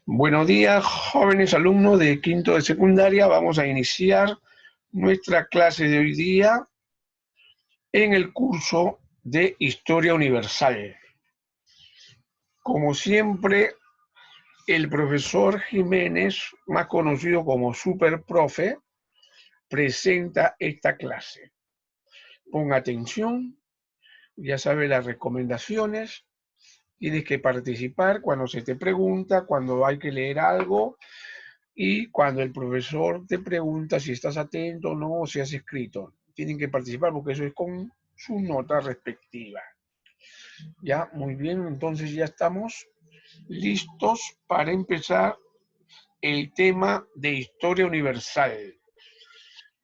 Buenos días, jóvenes alumnos de quinto de secundaria. Vamos a iniciar nuestra clase de hoy día en el curso de Historia Universal. Como siempre, el profesor Jiménez, más conocido como Super Profe, presenta esta clase. Ponga atención, ya sabe las recomendaciones. Tienes que participar cuando se te pregunta, cuando hay que leer algo y cuando el profesor te pregunta si estás atento o no, o si has escrito. Tienen que participar porque eso es con su nota respectiva. Ya, muy bien, entonces ya estamos listos para empezar el tema de historia universal.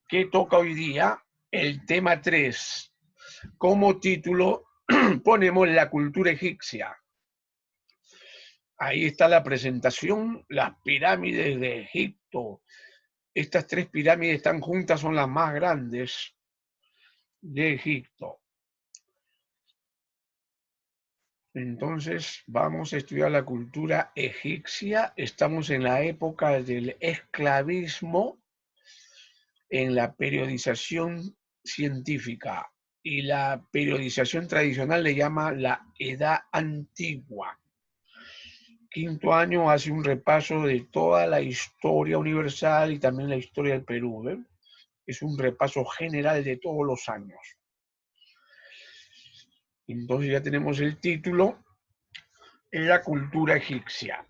¿Qué toca hoy día? El tema 3. Como título ponemos la cultura egipcia. Ahí está la presentación, las pirámides de Egipto. Estas tres pirámides están juntas, son las más grandes de Egipto. Entonces vamos a estudiar la cultura egipcia. Estamos en la época del esclavismo, en la periodización científica. Y la periodización tradicional le llama la Edad Antigua. Quinto año hace un repaso de toda la historia universal y también la historia del Perú. ¿Ven? Es un repaso general de todos los años. Entonces ya tenemos el título, la cultura egipcia.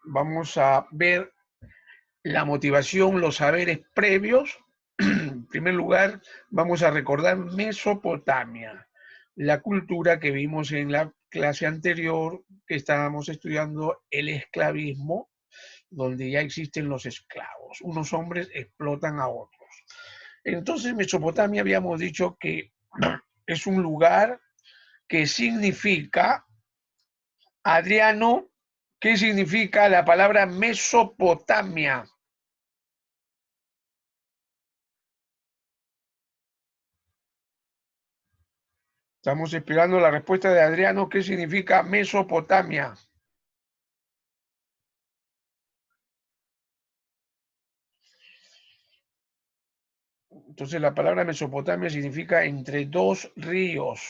Vamos a ver la motivación, los saberes previos. En primer lugar, vamos a recordar Mesopotamia, la cultura que vimos en la clase anterior, que estábamos estudiando el esclavismo, donde ya existen los esclavos. Unos hombres explotan a otros. Entonces, Mesopotamia habíamos dicho que es un lugar que significa, Adriano, ¿qué significa la palabra Mesopotamia? Estamos esperando la respuesta de Adriano. ¿Qué significa Mesopotamia? Entonces la palabra Mesopotamia significa entre dos ríos.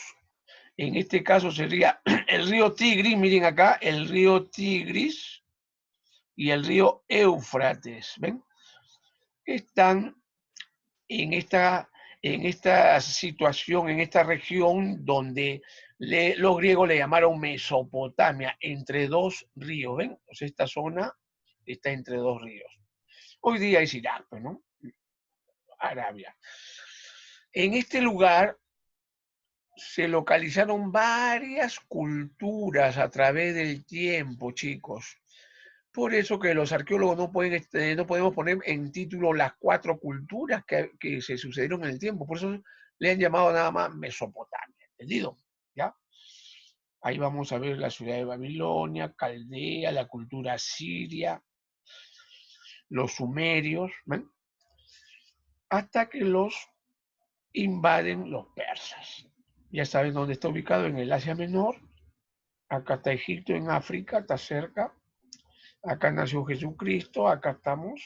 En este caso sería el río Tigris, miren acá, el río Tigris y el río Éufrates. ¿Ven? Están en esta situación, en esta región donde los griegos le llamaron Mesopotamia, entre dos ríos. ¿Ven? O sea, esta zona está entre dos ríos. Hoy día es Irak, ¿no? Arabia. En este lugar se localizaron varias culturas a través del tiempo, chicos. Por eso que los arqueólogos no podemos poner en título las 4 culturas que se sucedieron en el tiempo. Por eso le han llamado nada más Mesopotamia. ¿Entendido? ¿Ya? Ahí vamos a ver la ciudad de Babilonia, Caldea, la cultura siria, los sumerios, ¿ven? Hasta que los invaden los persas. Ya saben dónde está ubicado, en el Asia Menor. Acá está Egipto en África, está cerca. Acá nació Jesucristo, acá estamos.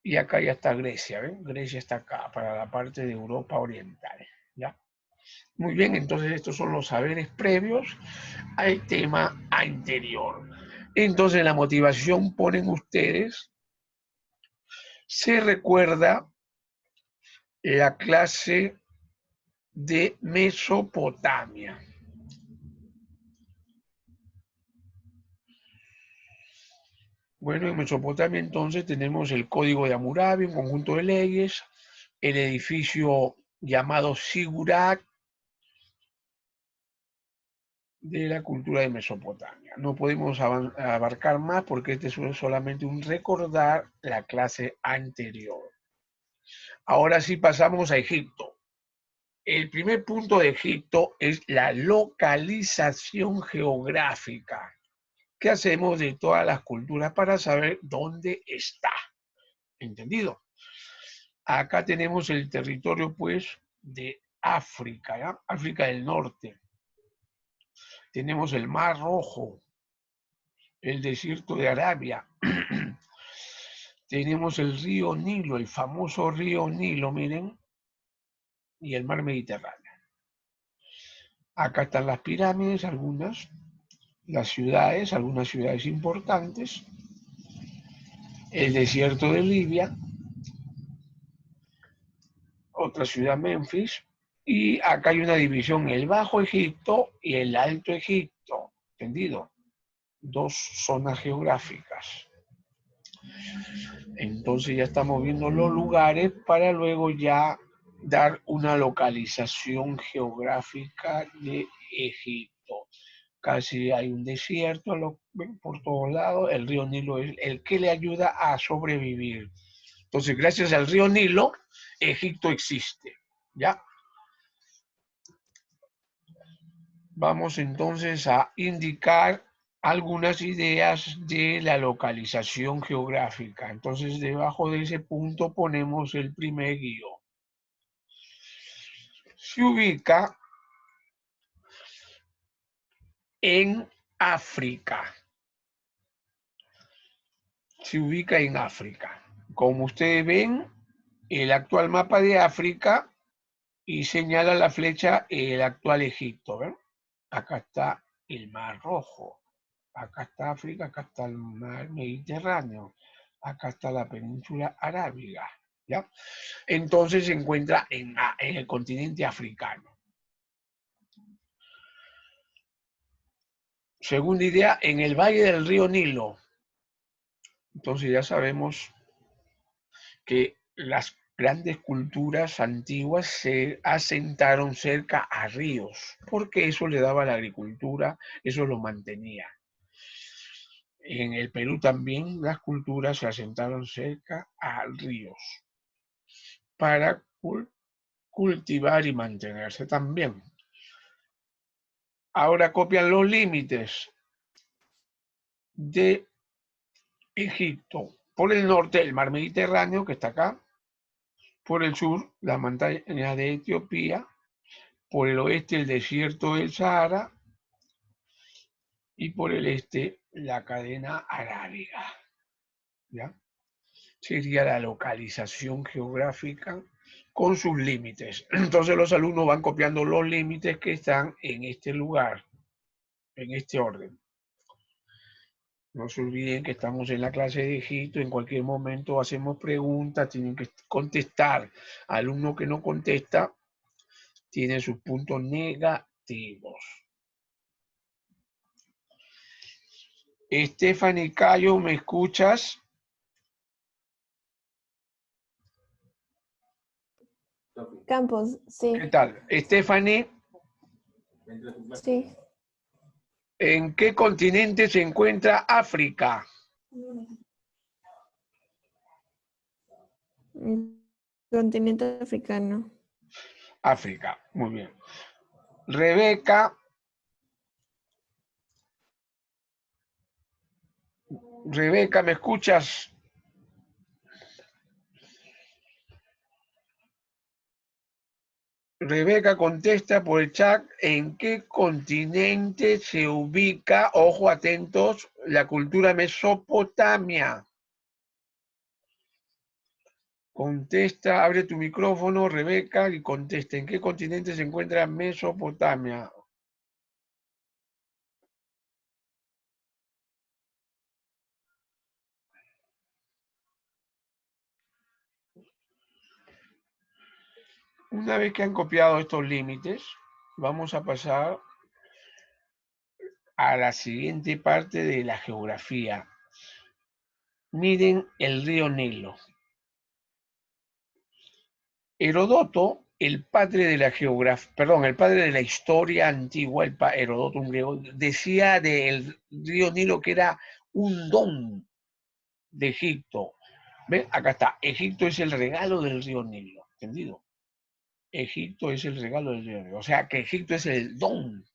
Y acá ya está Grecia, ¿ven? Grecia está acá, para la parte de Europa Oriental, ¿ya? Muy bien, entonces estos son los saberes previos al tema anterior. Entonces la motivación, ponen ustedes, se recuerda la clase de Mesopotamia. Bueno, en Mesopotamia entonces tenemos el Código de Hammurabi, un conjunto de leyes, el edificio llamado Sigurat de la cultura de Mesopotamia. No podemos abarcar más porque este es solamente un recordar la clase anterior. Ahora sí pasamos a Egipto. El primer punto de Egipto es la localización geográfica. ¿Qué hacemos de todas las culturas para saber dónde está? ¿Entendido? Acá tenemos el territorio, pues, de África, ¿ya? África del Norte. Tenemos el Mar Rojo, el desierto de Arabia. Tenemos el río Nilo, el famoso río Nilo, miren, y el mar Mediterráneo. Acá están las pirámides, algunas, las ciudades, algunas ciudades importantes, el desierto de Libia, otra ciudad Memphis, y acá hay una división, el Bajo Egipto y el Alto Egipto, ¿entendido? Dos zonas geográficas. Entonces ya estamos viendo los lugares para luego ya dar una localización geográfica de Egipto. Casi hay un desierto por todos lados, el río Nilo es el que le ayuda a sobrevivir. Entonces, gracias al río Nilo, Egipto existe, ¿ya? Vamos entonces a indicar algunas ideas de la localización geográfica. Entonces, debajo de ese punto ponemos el primer guión. Se ubica en África. Se ubica en África. Como ustedes ven, el actual mapa de África y señala la flecha el actual Egipto. ¿Ven? Acá está el Mar Rojo. Acá está África, acá está el mar Mediterráneo, acá está la península arábiga, ¿ya? Entonces se encuentra en el continente africano. Segunda idea, en el valle del río Nilo. Entonces ya sabemos que las grandes culturas antiguas se asentaron cerca a ríos, porque eso le daba a la agricultura, eso lo mantenía. En el Perú también las culturas se asentaron cerca a ríos para cultivar y mantenerse también. Ahora copian los límites de Egipto. Por el norte, el mar Mediterráneo, que está acá. Por el sur, la montaña de Etiopía. Por el oeste, el desierto del Sahara. Y por el este, la cadena arábiga. ¿Ya? Sería la localización geográfica con sus límites. Entonces los alumnos van copiando los límites que están en este lugar, en este orden. No se olviden que estamos en la clase de Egipto, en cualquier momento hacemos preguntas, tienen que contestar. Alumno que no contesta tiene sus puntos negativos. Stephanie Cayo, ¿me escuchas? Campos, sí. ¿Qué tal? Stephanie, Sí. ¿en qué continente se encuentra África? Continente africano. África, muy bien. Rebeca, ¿me escuchas? Rebeca contesta por el chat, ¿en qué continente se ubica, ojo atentos, la cultura Mesopotamia? Contesta, abre tu micrófono, Rebeca, y contesta, ¿en qué continente se encuentra Mesopotamia? Una vez que han copiado estos límites, vamos a pasar a la siguiente parte de la geografía. Miren el río Nilo. Heródoto, el padre de la geografía, perdón, el padre de la historia antigua, Heródoto, un griego, decía del río Nilo que era un don de Egipto. ¿Ven? Acá está. Egipto es el regalo del río Nilo. ¿Entendido? Egipto es el regalo del río Nilo. O sea que Egipto es el don.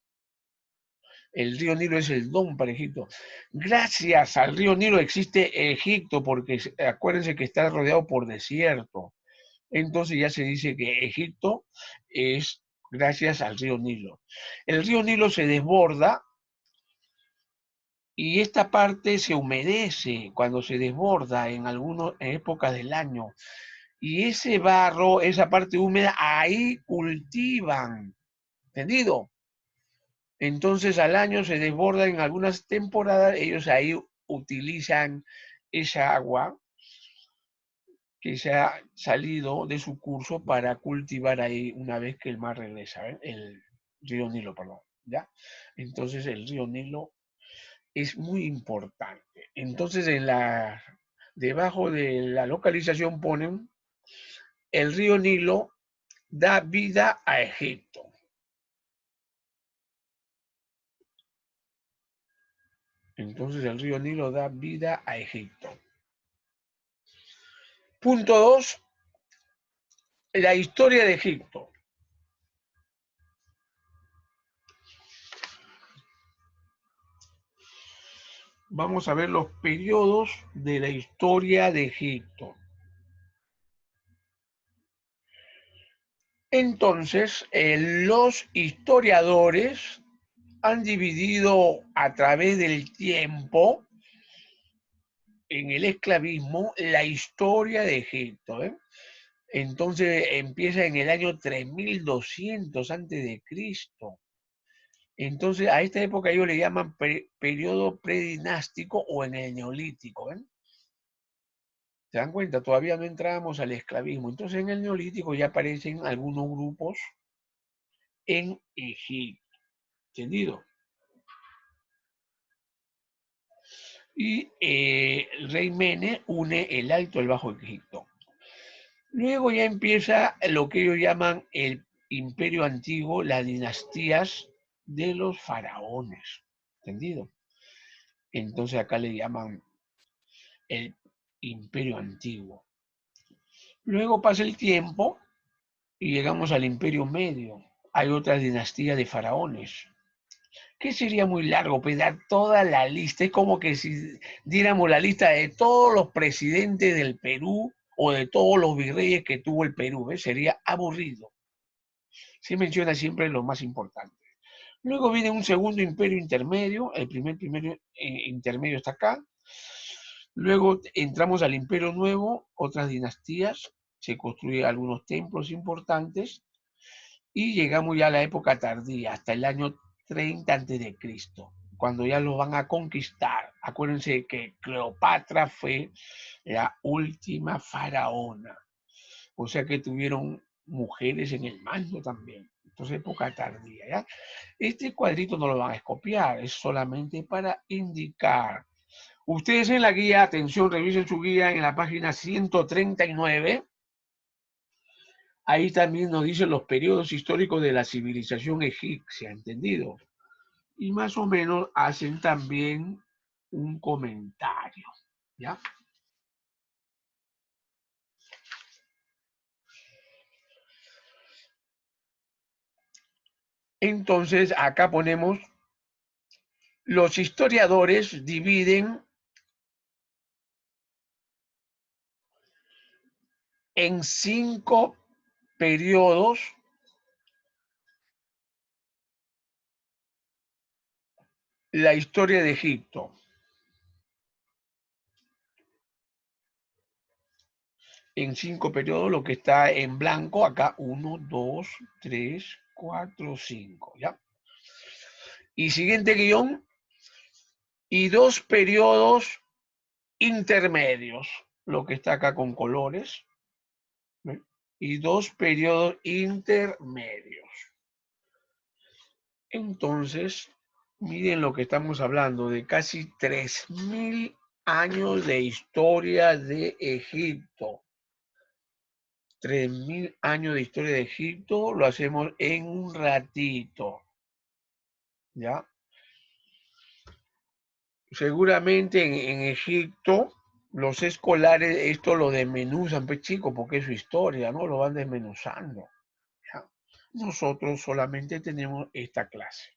El río Nilo es el don para Egipto. Gracias al río Nilo existe Egipto, porque acuérdense que está rodeado por desierto. Entonces ya se dice que Egipto es gracias al río Nilo. El río Nilo se desborda y esta parte se humedece cuando se desborda en algunas épocas del año. Y ese barro, esa parte húmeda, ahí cultivan. ¿Entendido? Entonces al año se desborda en algunas temporadas, ellos ahí utilizan esa agua que se ha salido de su curso para cultivar ahí una vez que el mar regresa, ¿eh? El río Nilo, perdón, ¿ya? Entonces el río Nilo es muy importante. Entonces debajo de la localización ponen el río Nilo da vida a Egipto. Entonces el río Nilo da vida a Egipto. Punto 2, la historia de Egipto. Vamos a ver los periodos de la historia de Egipto. Entonces, los historiadores han dividido a través del tiempo en el esclavismo la historia de Egipto, ¿eh? Entonces empieza en el año 3200 antes de Cristo. Entonces a esta época ellos le llaman periodo predinástico o en el neolítico, ¿eh? ¿Se dan cuenta? Todavía no entramos al esclavismo. Entonces en el neolítico ya aparecen algunos grupos en Egipto. ¿Entendido? Y el rey Mene une el Alto y el Bajo Egipto. Luego ya empieza lo que ellos llaman el Imperio Antiguo, las dinastías de los faraones. ¿Entendido? Entonces acá le llaman el Imperio Antiguo. Luego pasa el tiempo y llegamos al Imperio Medio. Hay otra dinastía de faraones. Que sería muy largo, pues dar toda la lista. Es como que si diéramos la lista de todos los presidentes del Perú o de todos los virreyes que tuvo el Perú, ¿ves? Sería aburrido. Se menciona siempre lo más importante. Luego viene un segundo imperio intermedio, el primer intermedio está acá. Luego entramos al Imperio Nuevo, otras dinastías, se construyen algunos templos importantes y llegamos ya a la época tardía, hasta el año 30 a.C., cuando ya los van a conquistar. Acuérdense que Cleopatra fue la última faraona, o sea que tuvieron mujeres en el mando también. Entonces, época tardía, ¿ya? Este cuadrito no lo van a copiar, es solamente para indicar. Ustedes en la guía, atención, revisen su guía en la página 139. Ahí también nos dicen los periodos históricos de la civilización egipcia, ¿entendido? Y más o menos hacen también un comentario, ¿ya? Entonces, acá ponemos, los historiadores dividen en 5 periodos la historia de Egipto. En 5 periodos, lo que está en blanco, acá 1, 2, 3, 4, 5, ¿ya? Y siguiente guión, y 2 periodos intermedios, lo que está acá con colores, ¿ve? Y 2 periodos intermedios. Entonces, miren lo que estamos hablando, de casi 3000 años de historia de Egipto. 3000 años de historia de Egipto, lo hacemos en un ratito, ¿ya? Seguramente en Egipto los escolares esto lo desmenuzan, pues chicos, porque es su historia, ¿no? Lo van desmenuzando, ¿ya? Nosotros solamente tenemos esta clase.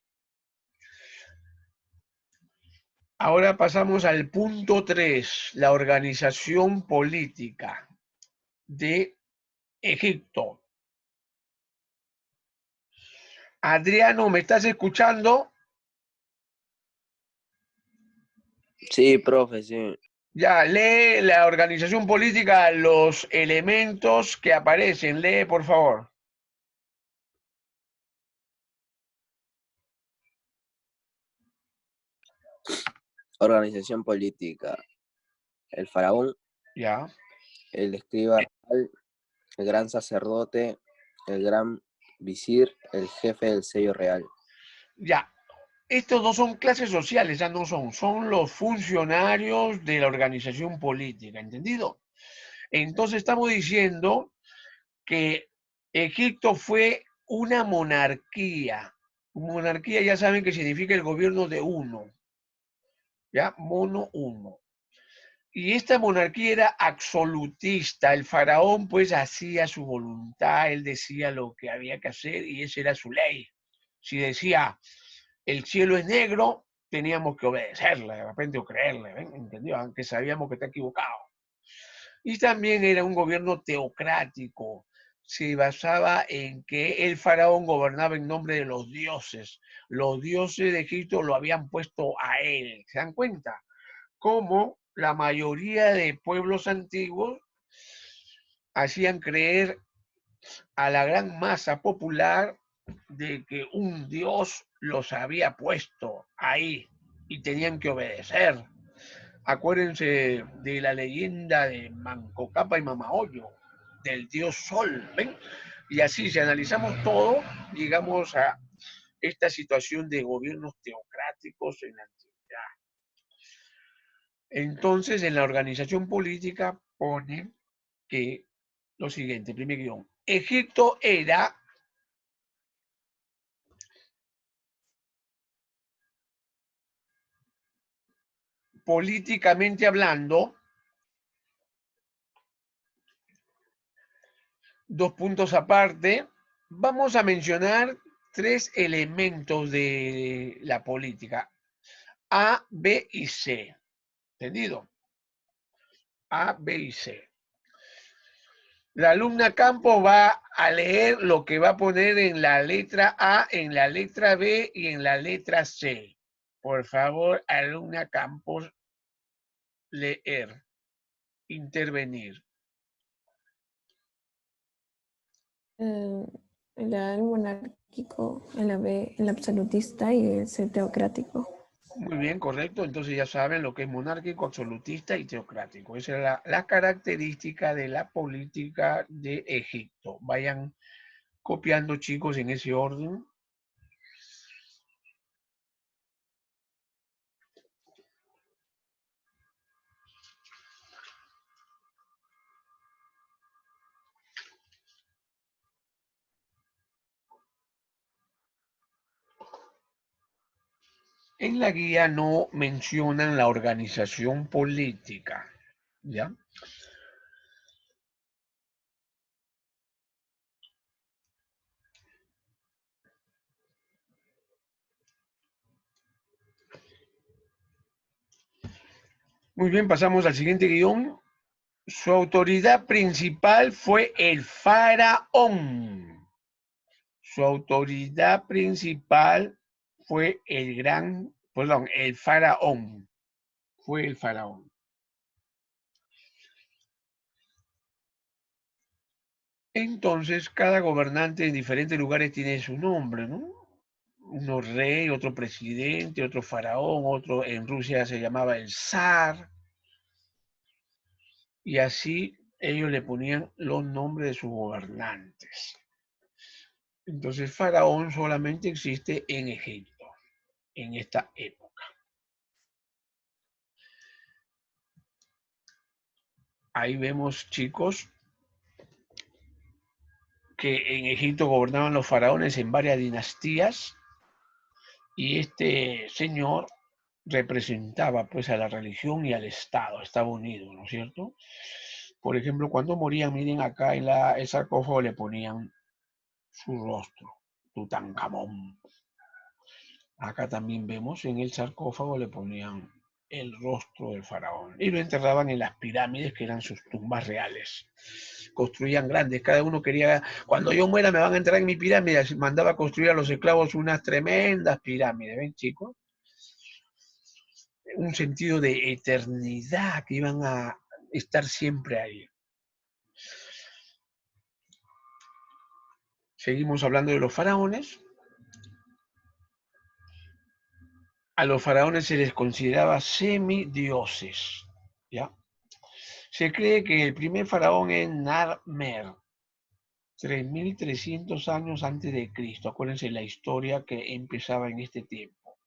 Ahora pasamos al punto 3, la organización política de Egipto. Adriano, ¿me estás escuchando? Sí, profe, sí. Ya, lee la organización política, los elementos que aparecen. Lee, por favor. Organización política. El faraón, Ya. el escriba real, el gran sacerdote, el gran visir, el jefe del sello real. Ya. Estos no son clases sociales, ya no son los funcionarios de la organización política, ¿entendido? Entonces estamos diciendo que Egipto fue una monarquía. Monarquía ya saben que significa el gobierno de uno, ¿ya? Mono uno. Y esta monarquía era absolutista. El faraón pues hacía su voluntad, él decía lo que había que hacer y esa era su ley. Si decía el cielo es negro, teníamos que obedecerle de repente o creerle, ¿ven? ¿Entendió? Aunque sabíamos que está equivocado. Y también era un gobierno teocrático. Se basaba en que el faraón gobernaba en nombre de los dioses. Los dioses de Egipto lo habían puesto a él. ¿Se dan cuenta? Como la mayoría de pueblos antiguos hacían creer a la gran masa popular de que un dios los había puesto ahí y tenían que obedecer. Acuérdense de la leyenda de Manco Cápac y Mamahollo, del dios Sol, ¿ven? Y así, si analizamos todo, llegamos a esta situación de gobiernos teocráticos en la antigüedad. Entonces, en la organización política pone que lo siguiente, primer guión, Egipto era políticamente hablando, dos puntos aparte, vamos a mencionar tres elementos de la política, A, B y C, ¿entendido? A, B y C. La alumna Campos va a leer lo que va a poner en la letra A, en la letra B y en la letra C. Por favor, alumna Campos, leer, intervenir. El A, el monárquico, el B, el absolutista y el C, teocrático. Muy bien, correcto. Entonces ya saben lo que es monárquico, absolutista y teocrático. Esa es la característica de la política de Egipto. Vayan copiando, chicos, en ese orden. En la guía no mencionan la organización política, ¿ya? Muy bien, pasamos al siguiente guión. Su autoridad principal fue el faraón. Su autoridad principal fue el faraón. Fue el faraón. Entonces, cada gobernante en diferentes lugares tiene su nombre, ¿no? Uno rey, otro presidente, otro faraón, otro en Rusia se llamaba el zar. Y así ellos le ponían los nombres de sus gobernantes. Entonces, faraón solamente existe en Egipto, en esta época. Ahí vemos, chicos, que en Egipto gobernaban los faraones en varias dinastías y este señor representaba pues a la religión y al Estado, estaba unido, ¿no es cierto? Por ejemplo, cuando morían, miren acá en el sarcófago le ponían su rostro, Tutankamón. Acá también vemos en el sarcófago le ponían el rostro del faraón y lo enterraban en las pirámides que eran sus tumbas reales. Construían grandes, cada uno quería, cuando yo muera me van a enterrar en mi pirámide, mandaba a construir a los esclavos unas tremendas pirámides, ¿ven, chicos? un sentido de eternidad, que iban a estar siempre ahí. Seguimos hablando de los faraones. A los faraones se les consideraba semidioses, ¿ya? Se cree que el primer faraón es Narmer, 3300 años antes de Cristo. Acuérdense la historia que empezaba en este tiempo.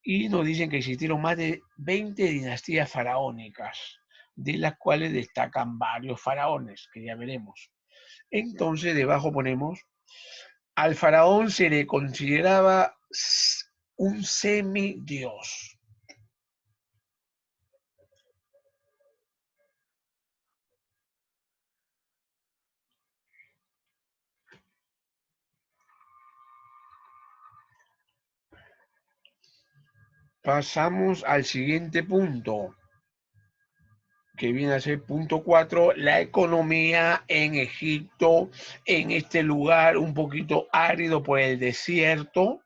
Y nos dicen que existieron más de 20 dinastías faraónicas, de las cuales destacan varios faraones, que ya veremos. Entonces, debajo ponemos, al faraón se le consideraba un semidios. Pasamos al siguiente punto, que viene a ser punto 4, la economía en Egipto, en este lugar un poquito árido por el desierto,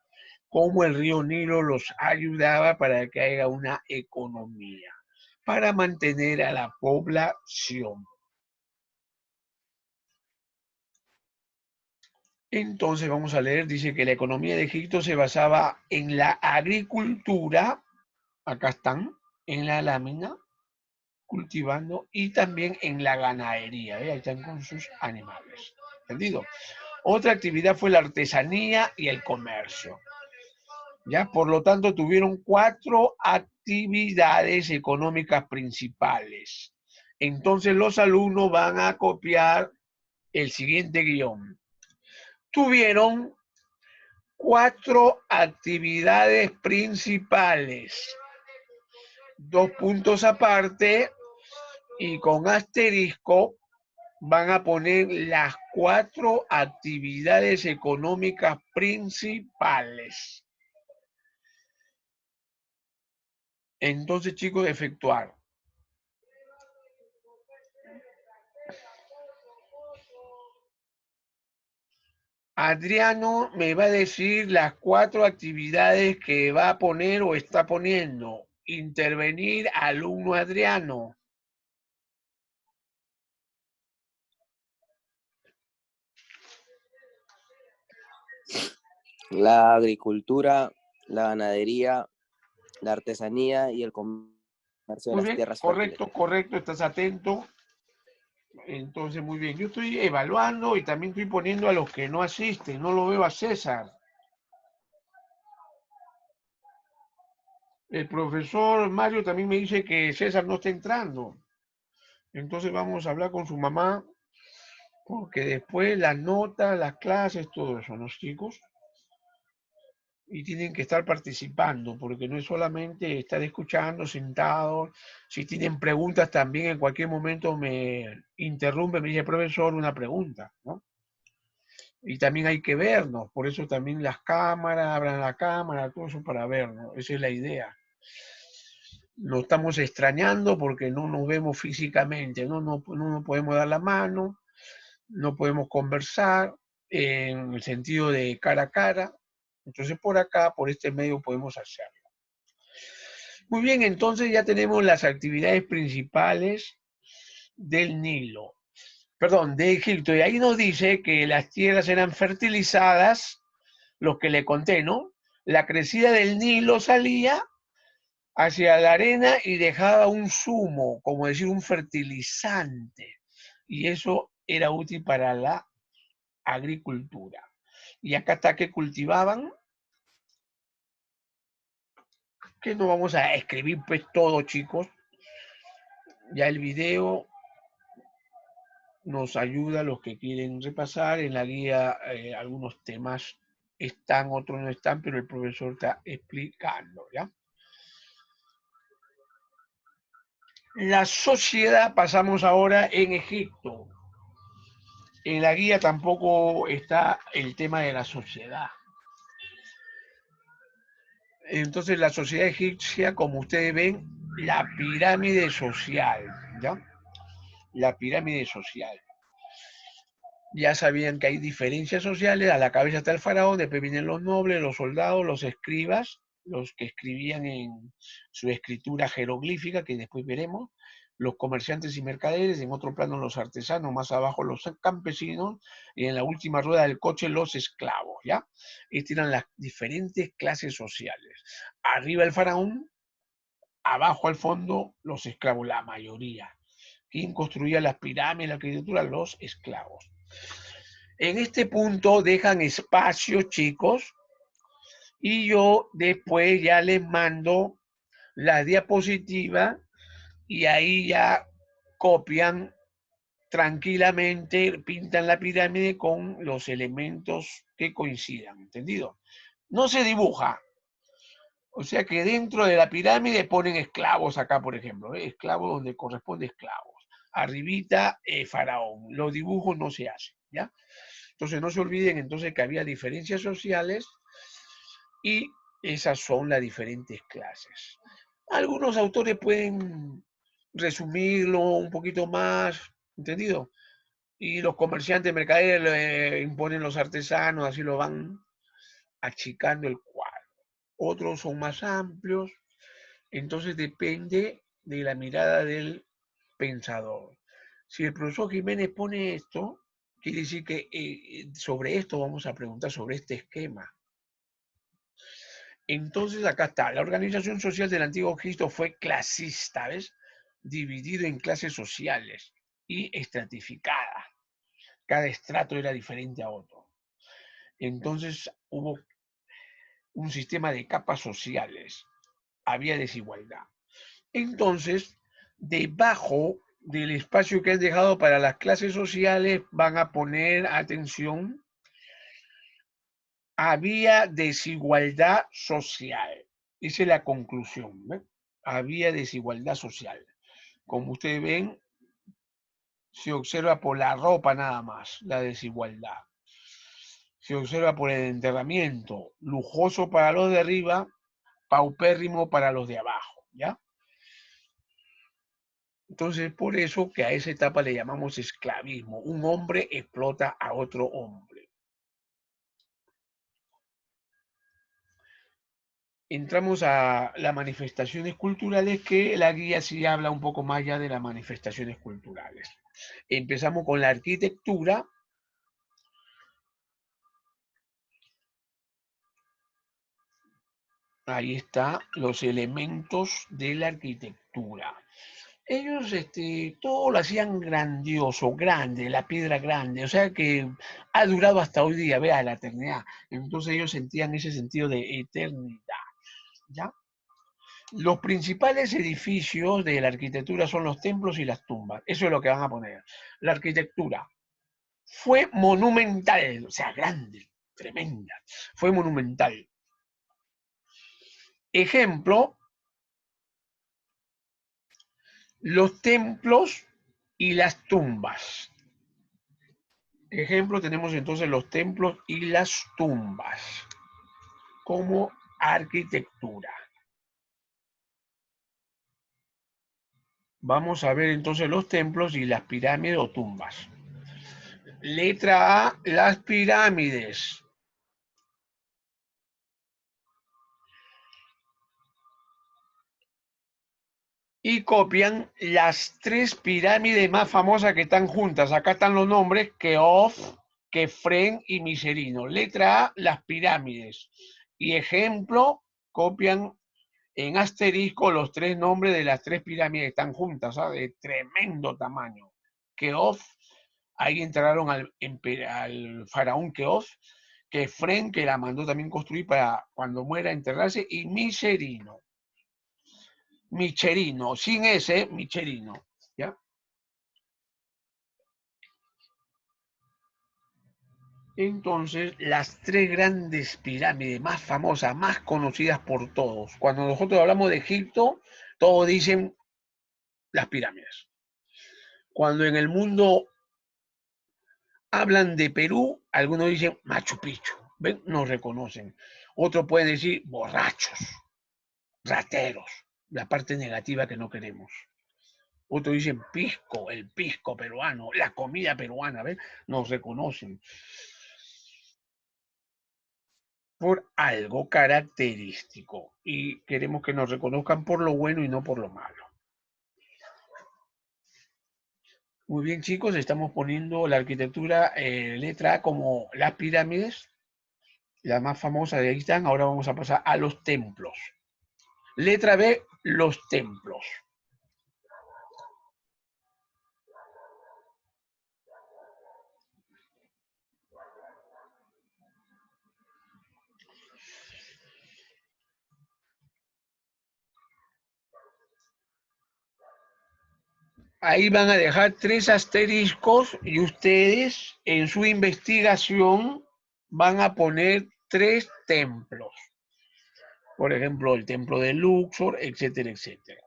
cómo el río Nilo los ayudaba para que haya una economía, para mantener a la población. Entonces vamos a leer, dice que la economía de Egipto se basaba en la agricultura, acá están, en la lámina, cultivando, y también en la ganadería, ahí están con sus animales, ¿entendido? Otra actividad fue la artesanía y el comercio. ¿Ya? Por lo tanto, tuvieron 4 actividades económicas principales. Entonces, los alumnos van a copiar el siguiente guión. Tuvieron 4 actividades principales. 2 puntos aparte y con asterisco van a poner las 4 actividades económicas principales. Entonces, chicos, efectuar. Adriano me va a decir las 4 actividades que va a poner o está poniendo. Intervenir, alumno Adriano. La agricultura, la ganadería, la artesanía y el comercio de Muy las bien, tierras fértiles. correcto, estás atento. Entonces, muy bien. Yo estoy evaluando y también estoy poniendo a los que no asisten. No lo veo a César. El profesor Mario también me dice que César no está entrando. Entonces vamos a hablar con su mamá, porque después las notas, las clases, todo eso, ¿no, chicos? Y tienen que estar participando, porque no es solamente estar escuchando, sentados. Si tienen preguntas también en cualquier momento me interrumpe, me dice, profesor, una pregunta, ¿no? Y también hay que vernos, por eso también las cámaras, abran la cámara, todo eso para vernos, esa es la idea. Nos estamos extrañando porque no nos vemos físicamente, no nos podemos dar la mano, no podemos conversar en el sentido de cara a cara. Entonces por acá, por este medio podemos hacerlo. Muy bien, entonces ya tenemos las actividades principales del Nilo, perdón, de Egipto. Y ahí nos dice que las tierras eran fertilizadas, lo que le conté, ¿no? La crecida del Nilo salía hacia la arena y dejaba un zumo, como decir, un fertilizante. Y eso era útil para la agricultura. Y acá está que cultivaban, que no vamos a escribir pues todo, chicos. Ya el video nos ayuda a los que quieren repasar. En la guía algunos temas están, otros no están, pero el profesor está explicando, ¿ya? La sociedad, pasamos ahora en Egipto. En la guía tampoco está el tema de la sociedad. Entonces, la sociedad egipcia, como ustedes ven, la pirámide social, ¿ya? La pirámide social. Ya sabían que hay diferencias sociales, a la cabeza está el faraón, después vienen los nobles, los soldados, los escribas, los que escribían en su escritura jeroglífica, que después veremos, los comerciantes y mercaderes, en otro plano los artesanos, más abajo los campesinos, y en la última rueda del coche los esclavos, ¿ya? Estas eran las diferentes clases sociales. Arriba el faraón, abajo al fondo los esclavos, la mayoría. ¿Quién construía las pirámides, la arquitectura? Los esclavos. En este punto dejan espacio, chicos, y yo después ya les mando la diapositiva y ahí ya copian tranquilamente, pintan la pirámide con los elementos que coincidan, ¿entendido? No se dibuja. O sea que dentro de la pirámide ponen esclavos acá, por ejemplo, ¿eh? Esclavos donde corresponde esclavos. Arribita, faraón. Los dibujos no se hacen, ¿ya? Entonces no se olviden entonces que había diferencias sociales y esas son las diferentes clases. Algunos autores pueden resumirlo un poquito más, ¿entendido? Y los comerciantes, mercaderes, imponen los artesanos, así lo van achicando el cuadro. Otros son más amplios, entonces depende de la mirada del pensador. Si el profesor Jiménez pone esto, quiere decir que sobre esto vamos a preguntar, sobre este esquema. Entonces acá está, la organización social del antiguo Egipto fue clasista, ¿ves? Dividido en clases sociales y estratificada. Cada estrato era diferente a otro. Entonces hubo un sistema de capas sociales, había desigualdad. Entonces, debajo del espacio que han dejado para las clases sociales van a poner, atención, había desigualdad social. Esa es la conclusión, ¿ve? Había desigualdad social. Como ustedes ven, se observa por la ropa nada más, la desigualdad. Se observa por el enterramiento, lujoso para los de arriba, paupérrimo para los de abajo, ¿ya? Entonces, por eso que a esa etapa le llamamos esclavismo. Un hombre explota a otro hombre. Entramos a las manifestaciones culturales, que la guía sí habla un poco más ya de las manifestaciones culturales. Empezamos con la arquitectura. Ahí está, los elementos de la arquitectura. Ellos todo lo hacían grandioso, grande, la piedra grande, o sea que ha durado hasta hoy día, vea, la eternidad. Entonces ellos sentían ese sentido de eternidad, ¿ya? Los principales edificios de la arquitectura son los templos y las tumbas, eso es lo que van a poner. La arquitectura fue monumental, o sea, grande, tremenda, fue monumental. Ejemplo, los templos y las tumbas. Ejemplo, tenemos entonces los templos y las tumbas como arquitectura. Vamos a ver entonces los templos y las pirámides o tumbas. Letra A, las pirámides. Y copian las tres pirámides más famosas que están juntas. Acá están los nombres: Keops, Kefren y Miserino. Letra A, las pirámides. Y ejemplo, copian en asterisco los tres nombres de las tres pirámides que están juntas, ¿sabes? De tremendo tamaño. Keops, ahí entraron al faraón Keops, Kefren, que la mandó también construir para cuando muera enterrarse, y Miserino. Micherino, sin ese, Micherino, ¿ya? Entonces, las tres grandes pirámides más famosas, más conocidas por todos. Cuando nosotros hablamos de Egipto, todos dicen las pirámides. Cuando en el mundo hablan de Perú, algunos dicen Machu Picchu, ¿ven? Nos reconocen. Otros pueden decir borrachos, rateros, la parte negativa que no queremos. Otros dicen pisco, el pisco peruano, la comida peruana, ¿ven? Nos reconocen. por algo característico y queremos que nos reconozcan por lo bueno y no por lo malo. Muy bien, chicos, estamos poniendo la arquitectura letra A como las pirámides, la más famosa de ahí están. Ahora vamos a pasar a los templos. Letra B, los templos. Ahí van a dejar 3 asteriscos y ustedes en su investigación van a poner 3 templos. Por ejemplo, el templo de Luxor, etcétera, etcétera.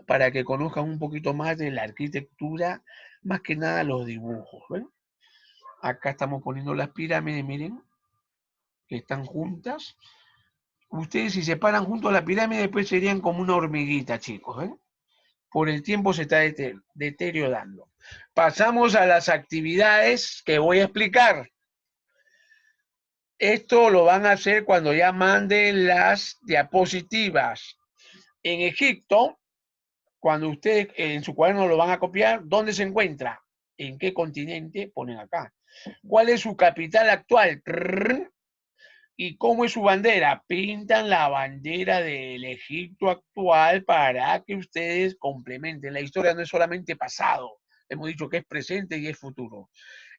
Para que conozcan un poquito más de la arquitectura, más que nada los dibujos. ¿Ven? Acá estamos poniendo las pirámides, miren, que están juntas. Ustedes si se paran junto a la pirámide, después serían como una hormiguita, chicos. ¿Ven? Por el tiempo se está deteriorando. Pasamos a las actividades que voy a explicar. Esto lo van a hacer cuando ya manden las diapositivas. En Egipto, cuando ustedes en su cuaderno lo van a copiar, ¿dónde se encuentra? ¿En qué continente? Ponen acá. ¿Cuál es su capital actual? ¿Y cómo es su bandera? Pintan la bandera del Egipto actual para que ustedes complementen. La historia no es solamente pasado, hemos dicho que es presente y es futuro.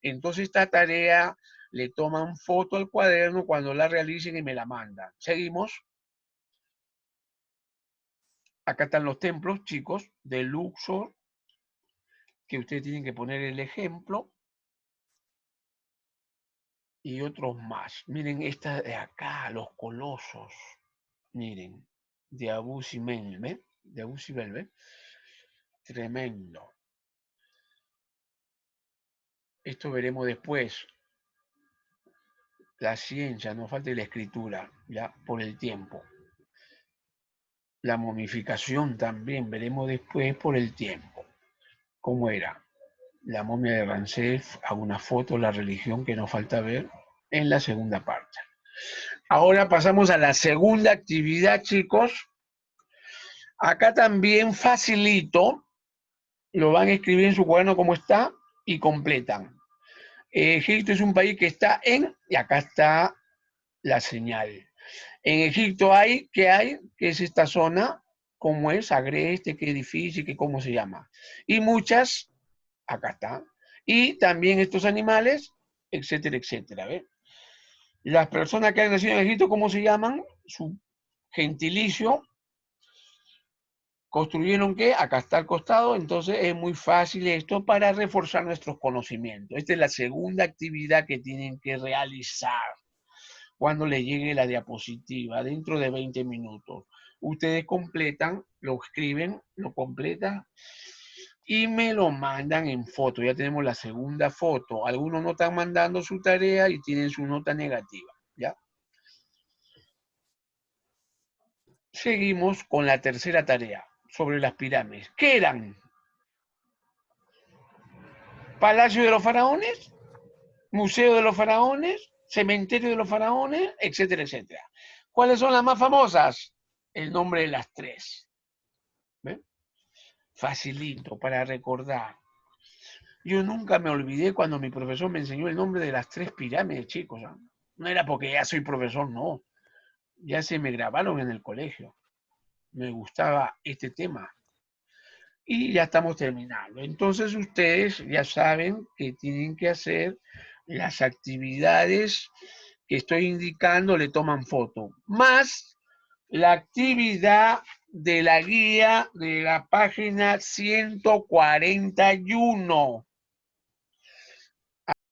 Entonces esta tarea le toman foto al cuaderno cuando la realicen y me la mandan. Seguimos. Acá están los templos, chicos, de Luxor, que ustedes tienen que poner el ejemplo. Y otros más. Miren esta de acá, los colosos. Miren, de Abu Simbel, ¿ve? De Abu Simbel, ¿ve? Tremendo. Esto veremos después. La ciencia, nos falta la escritura, ya, por el tiempo. La momificación también, veremos después por el tiempo. ¿Cómo era? La momia de Ramsés, alguna foto, la religión que nos falta ver en la segunda parte. Ahora pasamos a la segunda actividad, chicos. Acá también facilito, lo van a escribir en su cuaderno como está y completan. Egipto es un país que está en, y acá está la señal. En Egipto hay, ¿qué hay? ¿Qué es esta zona? ¿Cómo es? Agreste, qué edificio, qué cómo se llama. Y muchas, acá está. Y también estos animales, etcétera, etcétera. ¿Ve? Las personas que han nacido en Egipto, ¿cómo se llaman? Su gentilicio. ¿Construyeron qué? Acá está al costado, entonces es muy fácil esto para reforzar nuestros conocimientos. Esta es la segunda actividad que tienen que realizar cuando les llegue la diapositiva, dentro de 20 minutos. Ustedes completan, lo escriben, lo completan y me lo mandan en foto. Ya tenemos la segunda foto. Algunos no están mandando su tarea y tienen su nota negativa, ¿ya? Seguimos con la tercera tarea sobre las pirámides. ¿Qué eran? Palacio de los faraones, museo de los faraones, cementerio de los faraones, etcétera, etcétera. ¿Cuáles son las más famosas? El nombre de las 3. ¿Ven? Facilito para recordar. Yo nunca me olvidé cuando mi profesor me enseñó el nombre de las 3 pirámides, chicos. No era porque ya soy profesor, no. Ya se me grabaron en el colegio. Me gustaba este tema. Y ya estamos terminando. Entonces ustedes ya saben que tienen que hacer las actividades que estoy indicando, le toman foto, más la actividad de la guía de la página 141.